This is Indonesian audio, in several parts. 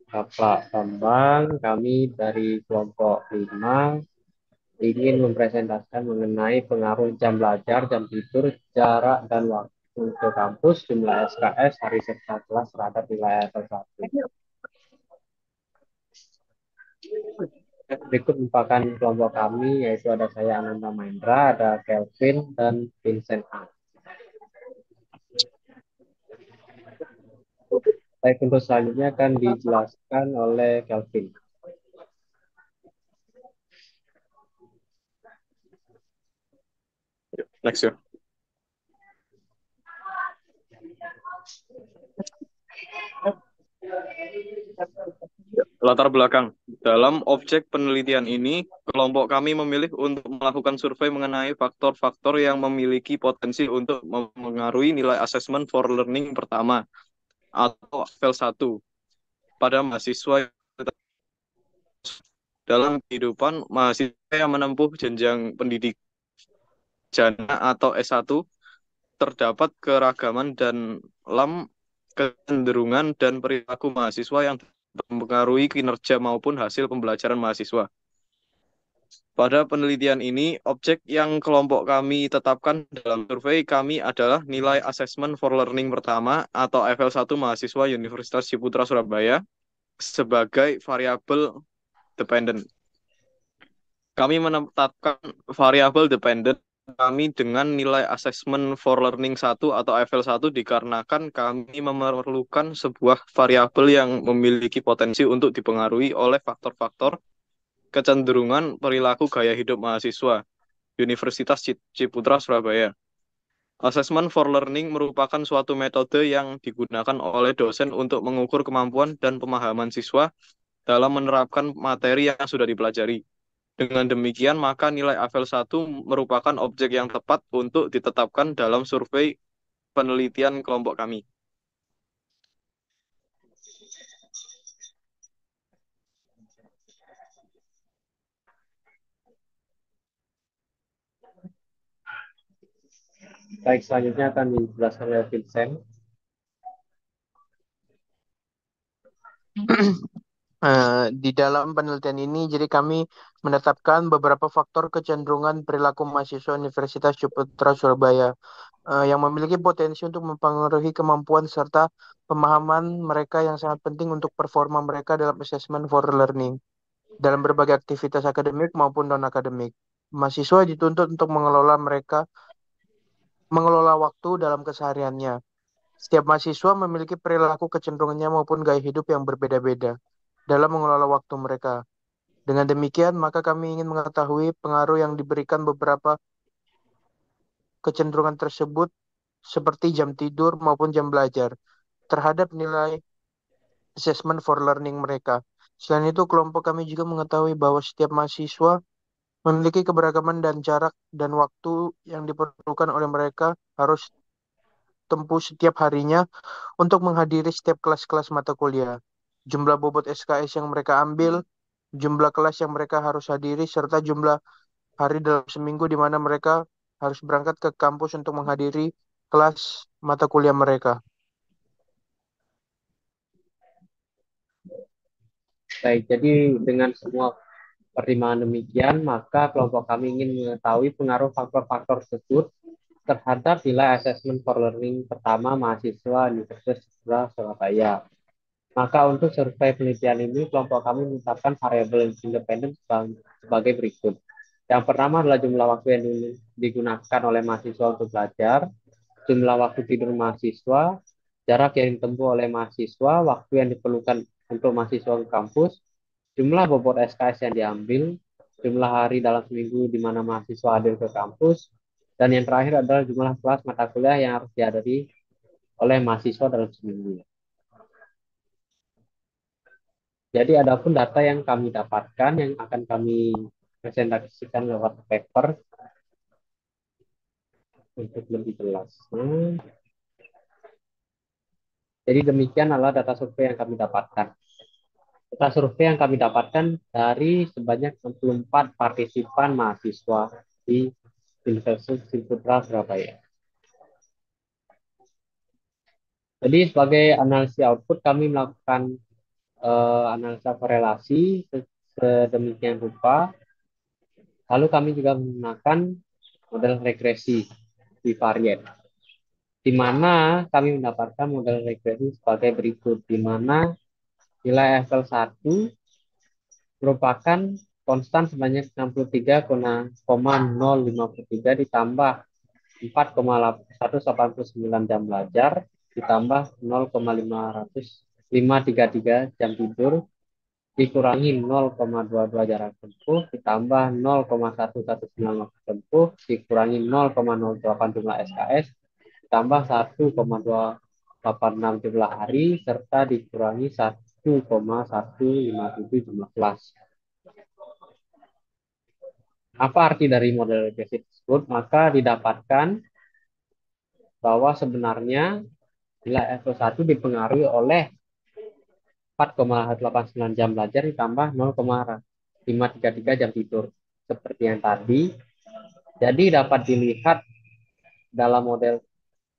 Bapak Bambang, kami dari kelompok 5 ingin mempresentasikan mengenai pengaruh jam belajar, jam tidur, jarak dan waktu ke kampus, jumlah SKS, hari serta kelas terhadap nilai level 1. Berikut merupakan kelompok kami, yaitu ada saya Ananda Mahendra, ada Kelvin, dan Vincent A. Baik, untuk selanjutnya akan dijelaskan oleh Kelvin. Next ya. Latar belakang. Dalam objek penelitian ini, kelompok kami memilih untuk melakukan survei mengenai faktor-faktor yang memiliki potensi untuk mempengaruhi nilai assessment for learning pertama atau level 1 pada mahasiswa dalam kehidupan mahasiswa yang menempuh jenjang pendidik jana atau S1. Terdapat keragaman dan kecenderungan dan perilaku mahasiswa yang mempengaruhi kinerja maupun hasil pembelajaran mahasiswa. Pada penelitian ini, objek yang kelompok kami tetapkan dalam survei kami adalah nilai Assessment for Learning pertama atau FL1 mahasiswa Universitas Ciputra Surabaya sebagai variabel dependent. Kami menetapkan variabel dependent kami dengan nilai Assessment for Learning 1 atau FL1 dikarenakan kami memerlukan sebuah variabel yang memiliki potensi untuk dipengaruhi oleh faktor-faktor kecenderungan perilaku gaya hidup mahasiswa Universitas Ciputra Surabaya. Assessment for Learning merupakan suatu metode yang digunakan oleh dosen untuk mengukur kemampuan dan pemahaman siswa dalam menerapkan materi yang sudah dipelajari. Dengan demikian, maka nilai AVEL 1 merupakan objek yang tepat untuk ditetapkan dalam survei penelitian kelompok kami. Baik, selanjutnya akan dijelaskan oleh Vincent. Di dalam penelitian ini, jadi kami menetapkan beberapa faktor kecenderungan perilaku mahasiswa Universitas Ciputra Surabaya yang memiliki potensi untuk mempengaruhi kemampuan serta pemahaman mereka yang sangat penting untuk performa mereka dalam assessment for learning dalam berbagai aktivitas akademik maupun non-akademik. Mahasiswa dituntut untuk mengelola waktu dalam kesehariannya. Setiap mahasiswa memiliki perilaku kecenderungannya maupun gaya hidup yang berbeda-beda dalam mengelola waktu mereka. Dengan demikian, maka kami ingin mengetahui pengaruh yang diberikan beberapa kecenderungan tersebut seperti jam tidur maupun jam belajar terhadap nilai assessment for learning mereka. Selain itu, kelompok kami juga mengetahui bahwa setiap mahasiswa memiliki keberagaman dan jarak dan waktu yang diperlukan oleh mereka harus tempuh setiap harinya untuk menghadiri setiap kelas-kelas mata kuliah. Jumlah bobot SKS yang mereka ambil, jumlah kelas yang mereka harus hadiri, serta jumlah hari dalam seminggu di mana mereka harus berangkat ke kampus untuk menghadiri kelas mata kuliah mereka. Baik, jadi dengan semua pertimbangan demikian, maka kelompok kami ingin mengetahui pengaruh faktor-faktor tersebut terhadap nilai assessment for learning pertama mahasiswa Universitas Surabaya. Maka untuk survei penelitian ini, kelompok kami menetapkan variabel independen sebagai berikut. Yang pertama adalah jumlah waktu yang digunakan oleh mahasiswa untuk belajar, jumlah waktu tidur mahasiswa, jarak yang ditempuh oleh mahasiswa, waktu yang diperlukan untuk mahasiswa ke kampus, jumlah bobot SKS yang diambil, jumlah hari dalam seminggu di mana mahasiswa hadir ke kampus, dan yang terakhir adalah jumlah kelas mata kuliah yang harus dihadiri oleh mahasiswa dalam seminggu. Jadi adapun data yang kami dapatkan yang akan kami presentasikan lewat paper untuk lebih jelas. Jadi demikian adalah data survei yang kami dapatkan. Data survei yang kami dapatkan dari sebanyak 64 partisipan mahasiswa di Universitas Ciputra Surabaya. Jadi sebagai analisis output kami melakukan analisa korelasi sedemikian rupa. Lalu kami juga menggunakan model regresi bivariate, di mana kami mendapatkan model regresi sebagai berikut, di mana nilai FL1 merupakan konstan sebanyak 63,053 ditambah 4,189 jam belajar ditambah 0,533 jam tidur dikurangi 0,22 jarak tempuh ditambah 0,119 waktu tempuh dikurangi 0,08 jumlah SKS ditambah 1,286 jumlah hari serta dikurangi 1,157 jumlah kelas. Apa arti dari model regresi tersebut? Maka didapatkan bahwa sebenarnya nilai FL1 dipengaruhi oleh 4,89 jam belajar ditambah 0,533 jam tidur. Seperti yang tadi. Jadi dapat dilihat dalam model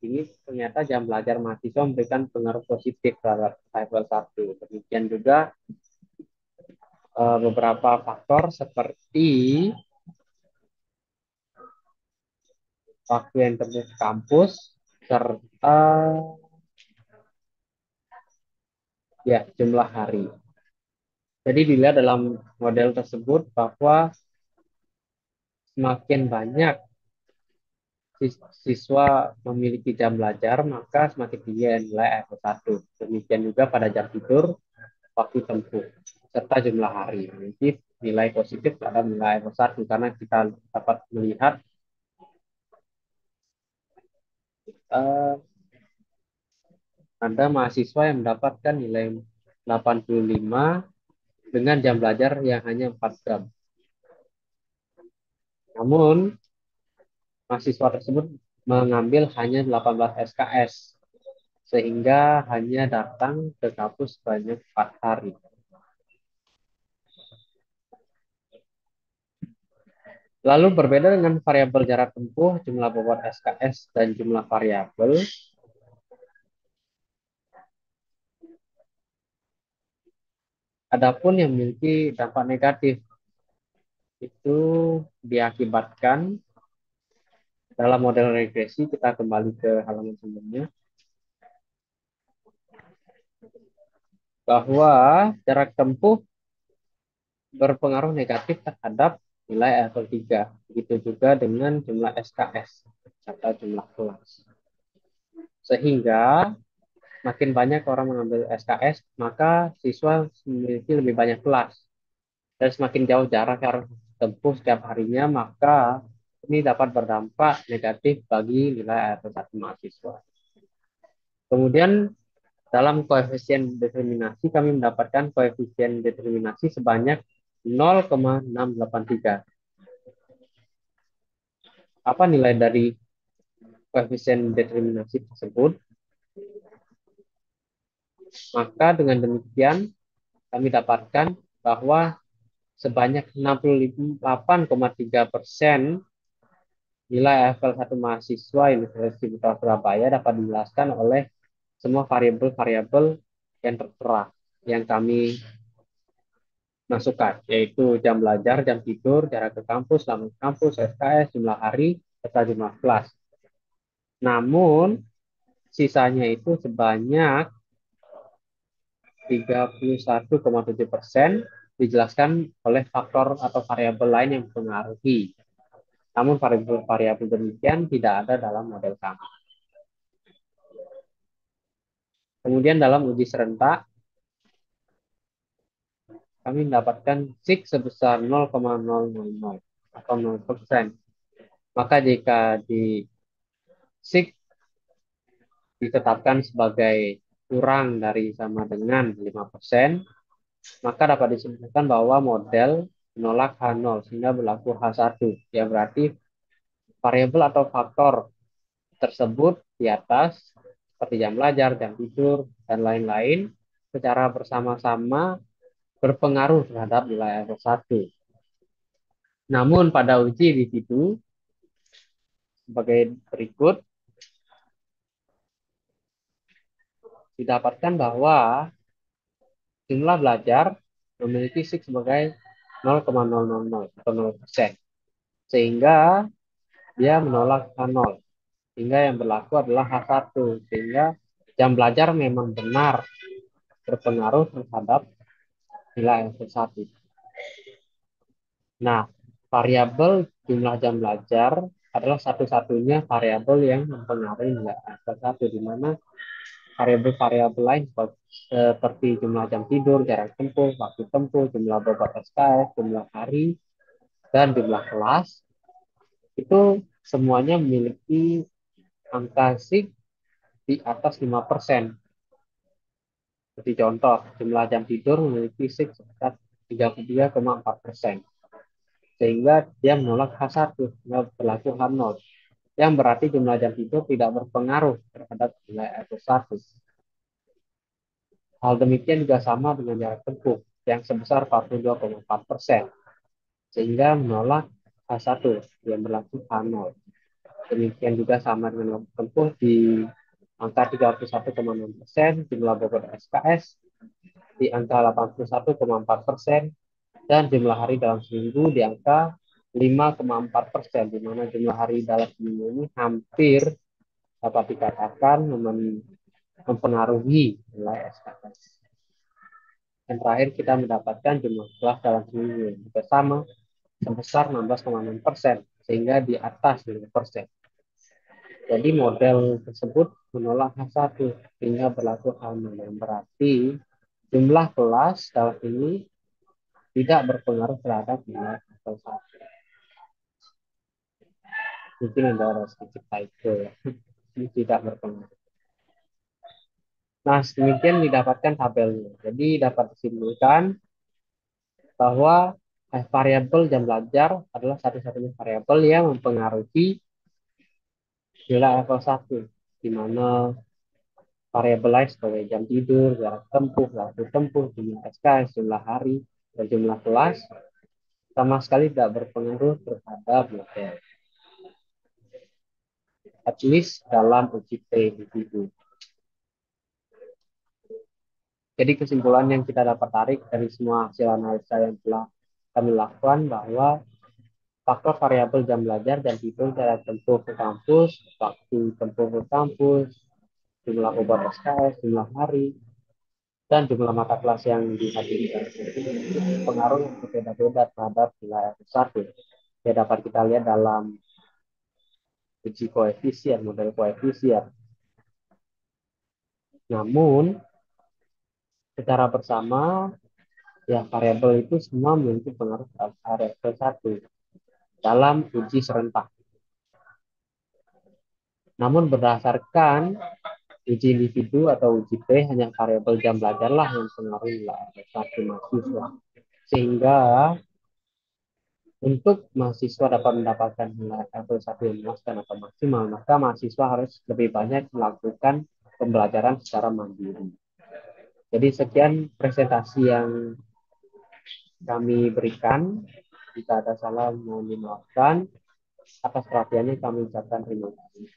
ini ternyata jam belajar mahasiswa memberikan pengaruh positif terhadap FL1. Demikian juga beberapa faktor seperti waktu yang tempuh kampus serta ya jumlah hari. Jadi dilihat dalam model tersebut bahwa semakin banyak siswa memiliki jam belajar, maka semakin tinggi nilai FL1. Demikian juga pada jam tidur, waktu tempuh, serta jumlah hari. Jadi nilai positif pada nilai FL1 karena kita dapat melihat ada mahasiswa yang mendapatkan nilai 85 dengan jam belajar yang hanya 4 jam. Namun, mahasiswa tersebut mengambil hanya 18 SKS, sehingga hanya datang ke kampus sebanyak 4 hari. Lalu berbeda dengan variabel jarak tempuh, jumlah bobot SKS, dan jumlah variabel, adapun yang memiliki dampak negatif itu diakibatkan dalam model regresi. Kita kembali ke halaman sebelumnya, bahwa jarak tempuh berpengaruh negatif terhadap nilai FL3. Begitu juga dengan jumlah SKS serta jumlah kelas. Sehingga makin banyak orang mengambil SKS, maka siswa memiliki lebih banyak kelas. Dan semakin jauh jarak yang harus tempuh setiap harinya, maka ini dapat berdampak negatif bagi nilai FL1 mahasiswa. Kemudian dalam koefisien determinasi kami mendapatkan koefisien determinasi sebanyak 0,683. Apa nilai dari koefisien determinasi tersebut? Maka dengan demikian kami dapatkan bahwa sebanyak 68,3% nilai FL1 mahasiswa Universitas Putra Surabaya dapat dijelaskan oleh semua variabel-variabel yang tertera yang kami masukkan, yaitu jam belajar, jam tidur, jarak ke kampus, lama ke kampus, SKS, jumlah hari, serta jumlah kelas. Namun, sisanya itu sebanyak 31,7% dijelaskan oleh faktor atau variabel lain yang mempengaruhi. Namun variabel-variabel demikian tidak ada dalam model kami. Kemudian dalam uji serentak, kami mendapatkan SIG sebesar 0,000 atau 0%. Maka jika di SIG ditetapkan sebagai kurang dari sama dengan 5%, maka dapat disebutkan bahwa model menolak H0 sehingga berlaku H1. Ya berarti variabel atau faktor tersebut di atas seperti jam belajar, jam tidur, dan lain-lain secara bersama-sama berpengaruh terhadap nilai FL1. Namun pada uji individu sebagai berikut didapatkan bahwa jumlah belajar memiliki SIG sebagai 0,000 atau 0%. Sehingga dia menolak H0. Sehingga yang berlaku adalah H1. Sehingga jam belajar memang benar berpengaruh terhadap nilai F1. Nah, variabel jumlah jam belajar adalah satu-satunya variabel yang mempengaruhi nilai F1, di mana variabel-variabel lain seperti jumlah jam tidur, jarak tempuh, waktu tempuh, jumlah bobot SKS, jumlah hari, dan jumlah kelas itu semuanya memiliki angka SIG di atas 5%. Seperti contoh, jumlah jam tidur memiliki SIG sekitar 33,4%. Sehingga dia menolak H1, nggak berlaku H0. Yang berarti jumlah jam tidur tidak berpengaruh terhadap nilai F1. Hal demikian juga sama dengan jarak tempuh yang sebesar 42,4%, sehingga menolak H1 yang berlaku H0. Demikian juga sama dengan waktu tempuh di angka 31,6%, jumlah bobot SKS di angka 81,4%, dan jumlah hari dalam seminggu di angka 5,4%, di mana jumlah hari dalam seminggu ini hampir dapat dikatakan mempengaruhi nilai SKS. Yang terakhir kita mendapatkan jumlah kelas dalam seminggu yang bersama sebesar 16,6%, sehingga di atas 5%. Jadi model tersebut menolak H1 sehingga berlaku H0, yang berarti jumlah kelas dalam ini tidak berpengaruh terhadap nilai H1. Mungkin ada sedikit typo ya. Ini tidak berpengaruh. Nah, demikian didapatkan tabelnya. Jadi dapat disimpulkan bahwa variabel jam belajar adalah satu-satunya variabel yang mempengaruhi nilai level 1, di mana variabel lain sebagai jam tidur, jarak tempuh, waktu tempuh, jumlah SKS, jumlah hari, dan jumlah kelas sama sekali tidak berpengaruh terhadap model, at least dalam uji T individu. Jadi kesimpulan yang kita dapat tarik dari semua hasil analisa yang telah kami lakukan bahwa faktor variabel jam belajar dan tidur, jarak tempuh ke kampus, waktu tempuh ke kampus, jumlah bobot SKS, jumlah hari, dan jumlah mata kelas yang dihadiri pengaruh yang berbeda-beda terhadap nilai F1. Ya dapat kita lihat dalam uji koefisien, model koefisien. Namun, secara bersama, ya variabel itu semua memiliki pengaruh terhadap F1 dalam uji serentak. Namun berdasarkan uji individu atau uji P, hanya variabel jam belajarlah yang mempengaruhi nilai F1 mahasiswa. Sehingga untuk mahasiswa dapat mendapatkan nilai F1 yang memuaskan atau maksimal, maka mahasiswa harus lebih banyak melakukan pembelajaran secara mandiri. Jadi sekian presentasi yang kami berikan. Jika ada salah mohon dimaafkan. Atas perhatiannya kami ucapkan terima kasih.